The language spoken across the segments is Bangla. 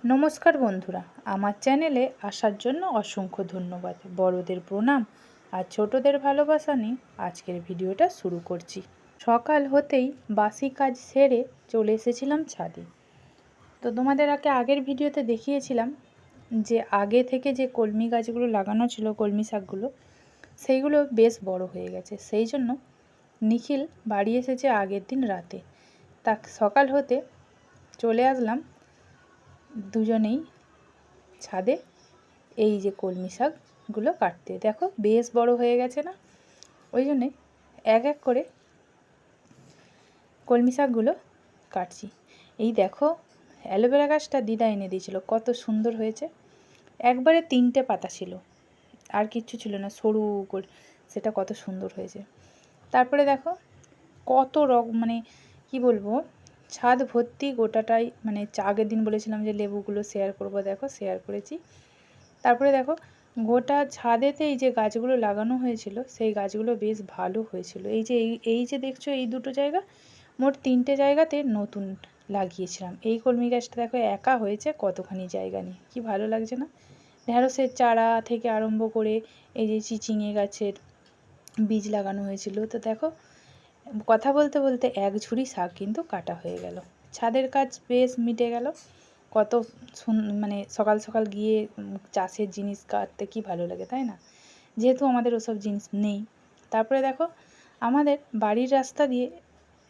নমস্কার বন্ধুরা, আমার চ্যানেলে আসার জন্য অসংখ্য ধন্যবাদ। বড়দের প্রণাম আর ছোটদের ভালোবাসা নিয়ে আজকের ভিডিওটা শুরু করছি। সকাল হতেই বাসি কাজ সেরে চলে এসেছিলাম ছাদে। তো তোমাদের আগের ভিডিওতে দেখিয়েছিলাম যে আগে থেকে যে কলমি গাছগুলো লাগানো ছিল, কলমি শাকগুলো, সেইগুলো বেশ বড় হয়ে গেছে। সেই জন্য নিখিল বাড়ি এসেছে আগের দিন রাতে। তা সকাল হতে চলে আসলাম দুজনেই ছাদে এই যে কলমি শাকগুলো কাটতে। দেখো বেশ বড় হয়ে গেছে না? ওই জন্যে এক এক করে কলমি শাকগুলো কাটছি। এই দেখো অ্যালোভেরা গাছটা দিদা এনে দিয়েছিল, কত সুন্দর হয়েছে। একবারে 3টে পাতা ছিল, আর কিচ্ছু ছিল না, সরু করে সেটা কত সুন্দর হয়েছে। তারপরে দেখো কত মানে কি বলবো, ছাদ ভর্তি গোটাটাই, মানে আগের দিন বলেছিলাম যে লেবুগুলো শেয়ার করব, দেখো শেয়ার করেছি। তারপরে দেখো গোটা ছাদেতে এই যে গাছগুলো লাগানো হয়েছিল, সেই গাছগুলো বেশ ভালো হয়েছিল। এই যে দেখছো এই দুটো জায়গা, মোট 3টে জায়গাতে নতুন লাগিয়েছিলাম। এই কলমি গাছটা দেখো একা হয়েছে কতখানি জায়গা নিয়ে, কি ভালো লাগছে না? ঢ্যাঁড়সের চারা থেকে আরম্ভ করে এই যে চিচিঙে গাছের বীজ লাগানো হয়েছিল। তো দেখো কথা বলতে বলতে এক ঝুড়ি শাক কিন্তু কাটা হয়ে গেল। ছাদের কাজ বেশ মিটে গেল। কত মানে সকাল সকাল গিয়ে চাষের জিনিস কাটতে কি ভালো লাগে, তাই না? যেহেতু আমাদের ওসব জিনিস নেই। তারপরে দেখো আমাদের বাড়ির রাস্তা দিয়ে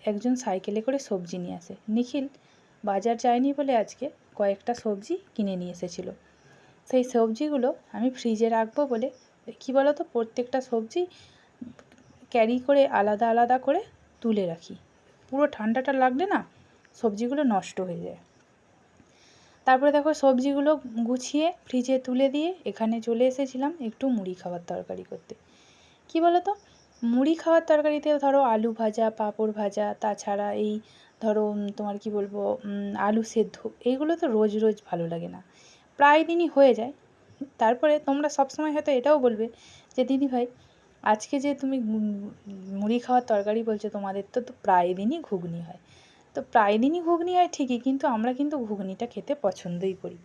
একজন সাইকেলে করে সবজি নিয়ে আসে। নিখিল বাজার যায়নি বলে আজকে কয়েকটা সবজি কিনে নিয়ে এসেছিলো। সেই সবজিগুলো আমি ফ্রিজে রাখবো বলে, কি বলো তো, প্রত্যেকটা সবজি ক্যারি করে আলাদা আলাদা করে তুলে রাখি। পুরো ঠান্ডাটা লাগলে না সবজিগুলো নষ্ট হয়ে যায়। তারপরে দেখো সবজিগুলো গুছিয়ে ফ্রিজে তুলে দিয়ে এখানে চলে এসেছিলাম একটু মুড়ি খাওয়ার তরকারি করতে। কি বলো তো, মুড়ি খাওয়ার তরকারিতে ধরো আলু ভাজা, পাঁপড় ভাজা, তাছাড়া এই ধরো তোমার কি বলবো, আলু সেদ্ধ, এইগুলো তো রোজ রোজ ভালো লাগে না, প্রায় দিনই হয়ে যায়। তারপরে তোমরা সবসময় হয়তো এটাও বলবে যে দিদিভাই আজকে যে তুমি মুড়ি খাওয়ার তরকারি বলছো, তোমাদের তো প্রায় দিনই ঘুগনি হয়। তো প্রায় দিনই ঘুগনি হয় ঠিকই, কিন্তু আমরা কিন্তু ঘুগনিটা খেতে পছন্দই করি।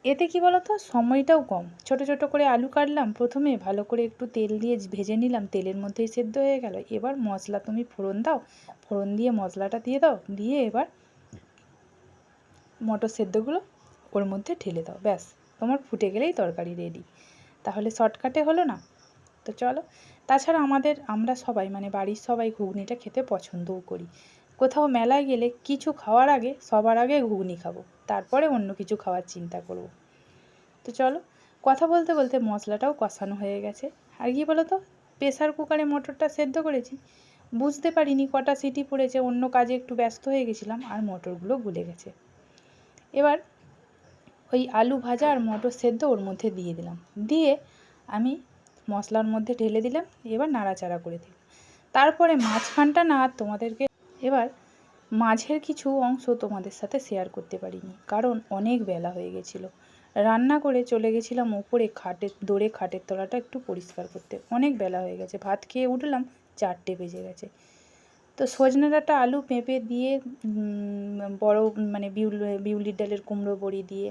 এতে কি বলো তো, সময়টাও কম। ছোট ছোট করে আলু কাটলাম, প্রথমে ভালো করে একটু তেল দিয়ে ভেজে নিলাম, তেলের মধ্যেই সেদ্ধ হয়ে গেল। এবার মশলা তুমি ফোড়ন দাও, ফোড়ন দিয়ে মশলাটা দিয়ে দাও, দিয়ে এবার মটর সেদ্ধগুলো ওর মধ্যে ঢেলে দাও, ব্যাস তোমার ফুটে গেলেই তরকারি রেডি। তাহলে শর্টকাটে হলো না? তো চলো। তাছাড়া আমরা সবাই, মানে বাড়ির সবাই ঘুগনিটা খেতে পছন্দও করি। কোথাও মেলায় গেলে কিছু খাওয়ার আগে সবার আগে ঘুগনি খাবো, তারপরে অন্য কিছু খাওয়ার চিন্তা করব। তো চলো, কথা বলতে বলতে মশলাটাও কষানো হয়ে গেছে। আর কি বলো তো, প্রেসার কুকারে মটরটা সেদ্ধ করেছি, বুঝতে পারিনি কটা সিটি পড়েছে, অন্য কাজে একটু ব্যস্ত হয়ে গেছিলাম আর মটরগুলো গুলে গেছে। এবার ওই আলু ভাজা আর মটর সেদ্ধ ওর মধ্যে দিয়ে দিলাম, দিয়ে আমি মশলার মধ্যে ঢেলে দিলাম। এবার নাড়াচাড়া করে দিলাম। তারপরে মাঝখানটা না তোমাদেরকে, এবার মাঝের কিছু অংশ তোমাদের সাথে শেয়ার করতে পারিনি, কারণ অনেক বেলা হয়ে গেছিলো। রান্না করে চলে গেছিলাম ওপরে খাটের তলাটা একটু পরিষ্কার করতে, অনেক বেলা হয়ে গেছে। ভাত খেয়ে উঠলাম 4টে বেজে গেছে। তো সজনে ডাঁটা, আলু, পেঁপে দিয়ে বড় মানে বিউলির ডালের কুমড়ো বড়ি দিয়ে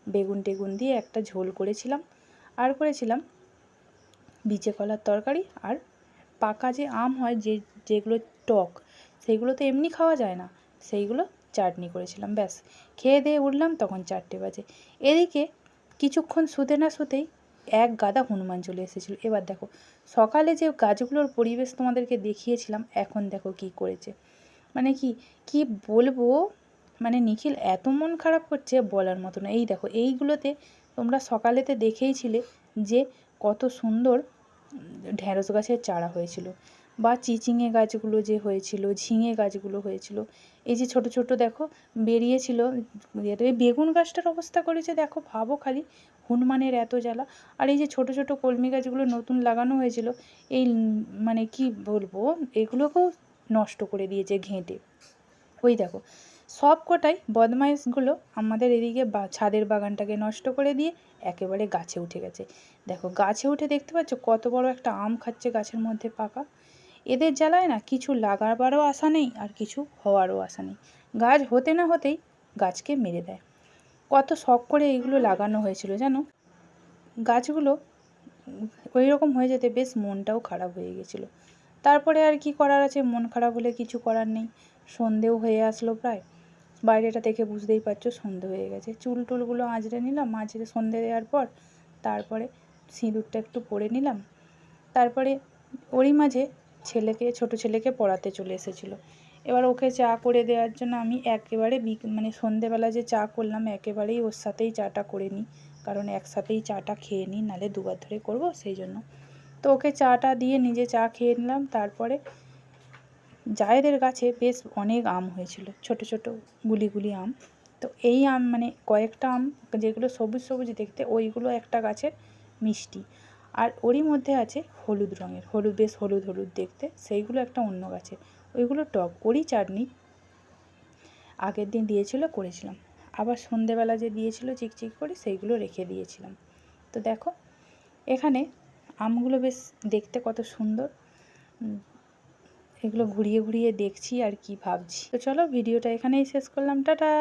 বেগুন টেগুন দিয়ে একটা ঝোল করেছিলাম, আর করেছিলাম বিচে কলার তরকারি, আর পাকা যে আম হয় যেগুলো টক, সেইগুলো তো এমনি খাওয়া যায় না, সেইগুলো চাটনি করেছিলাম। ব্যাস খেয়ে দিয়ে উঠলাম তখন 4টে বাজে। এদিকে কিছুক্ষণ শুতে না শুতেই এক গাদা হনুমান চলে এসেছিলো। এবার দেখো সকালে যে গাছগুলোর পরিবেশ তোমাদেরকে দেখিয়েছিলাম, এখন দেখো কি করেছে। মানে কি বলবো, মানে নিখিল এত মন খারাপ করছে বলার মতো না। এই দেখো এইগুলোতে তোমরা সকালেতে দেখেইছিলে যে কত সুন্দর ঢ্যাঁড়স গাছের চারা হয়েছিল, বা চিচিঙে গাছগুলো যে হয়েছিল, ঝিঙে গাছগুলো হয়েছিল। এই যে ছোট ছোট দেখো বেরিয়েছিল, এই বেগুন গাছটার অবস্থা করেছে দেখো, ভাবো খালি, হনুমানের এত জ্বালা। আর এই যে ছোট ছোট কলমি গাছগুলো নতুন লাগানো হয়েছিল, এই মানে কি বলবো, এগুলোকেও নষ্ট করে দিয়েছে ঘেঁটে। ওই দেখো সব কটাই বদমাইশগুলো আমাদের এদিকে ছাদের বাগানটাকে নষ্ট করে দিয়ে একেবারে গাছে উঠে গেছে। দেখো গাছে উঠে দেখতে পাচ্ছ কত বড় একটা আম খাচ্ছে গাছের মধ্যে পাকা। এদের জ্বালায় না কিছু লাগাবারও আশা নেই আর কিছু হওয়ারও আশা নেই, গাছ হতে না হতেই গাছকে মেরে দেয়। কত শখ করে এইগুলো লাগানো হয়েছিল জানো। গাছগুলো ওই রকম হয়ে যেতে বেশ মনটাও খারাপ হয়ে গেছিলো। তারপরে আর কি করার আছে, মন খারাপ হলে কিছু করার নেই। সন্ধেও হয়ে আসলো প্রায়, বাইরেটা দেখে বুঝতেই পারছো সন্ধে হয়ে গেছে। চুল টুলগুলো আঁচড়ে নিলাম, আঁচড়ে সন্ধে দেওয়ার পর তারপরে সিঁদুরটা একটু পরে নিলাম। তারপরে ওরই মাঝে ছোটো ছেলেকে পড়াতে চলে এসেছিলো। এবার ওকে চা করে দেওয়ার জন্য আমি একেবারে মানে সন্ধেবেলা যে চা করলাম একেবারেই ওর সাথেই চাটা করে নিই, কারণ একসাথেই চাটা খেয়ে নিই, নাহলে দুবার ধরে করবো সেই জন্য। তো ওকে চাটা দিয়ে নিজে চা খেয়ে নিলাম। তারপরে জায়েদের গাছে বেশ অনেক আম হয়েছিল, ছোট ছোট গুলি গুলি আম। তো এই আম মানে কয়েকটা আম যেগুলো সবুজ সবুজ দেখতে, ওইগুলো একটা গাছের মিষ্টি, আর ওরই মধ্যে আছে হলুদ রঙের, বেশ হলুদ হলুদ দেখতে, সেইগুলো একটা অন্য গাছে, ওইগুলো টক। ওরই চাটনি আগের দিন দিয়েছিল, করেছিলাম। আবার সন্ধেবেলা যে দিয়েছিল চিকচিক করে, সেইগুলো রেখে দিয়েছিলাম। তো দেখো এখানে আমগুলো বেশ দেখতে কত সুন্দর, এগুলো ঘুরিয়ে ঘুরিয়ে দেখছি আর কি ভাবছি। তো চলো ভিডিওটা এখানেই শেষ করলাম, টাটা।